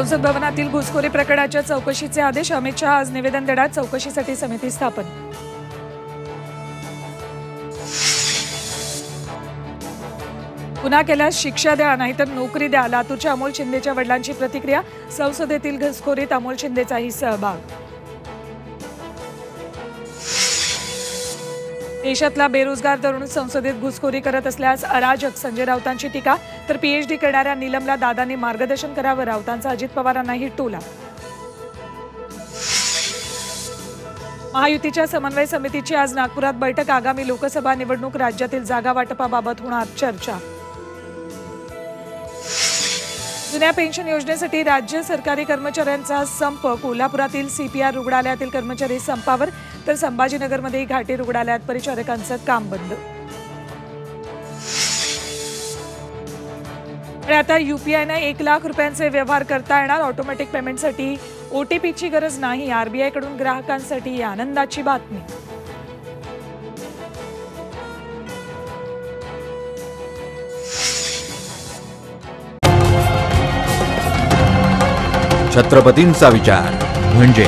संसद भवनातील घुसखोरी प्रकरणाच्या चौकशीचे आदेश. अमित शहा आज निवेदन देणार. चौकशीसाठी समिती स्थापन. गुन्हा केल्यास शिक्षा द्या नाहीतर नोकरी द्या. लातूरच्या अमोल शिंदेच्या वडिलांची प्रतिक्रिया. संसदेतील घुसखोरीत अमोल शिंदेचाही सहभाग. देशातला बेरोजगार तरुण संसदेत घुसखोरी करत असल्यास अराजक. संजय राऊतांची टीका. तर पीएचडी करणाऱ्या नीलमला दादांनी मार्गदर्शन करावं. राऊतांचा अजित पवारांनाही टोला. महायुतीच्या समन्वय समितीची आज नागपुरात बैठक. आगामी लोकसभा निवडणूक राज्यातील जागा वाटपाबाबत होणार चर्चा. जुन्या पेन्शन योजनेसाठी राज्य सरकारी कर्मचाऱ्यांचा संप. कोल्हापुरातील सीपीआर रुग्णालयातील कर्मचारी संपावर. तर संभाजीनगरमध्ये घाटी रुग्णालयात परिचारकांचं काम बंद. आणि आता यूपीआयने 1 लाख रुपयांचे व्यवहार करता येणार. ऑटोमॅटिक पेमेंटसाठी ओटीपीची गरज नाही. आरबीआयकडून ग्राहकांसाठी आनंदाची बातमी. छत्रपतींचा विचार म्हणजे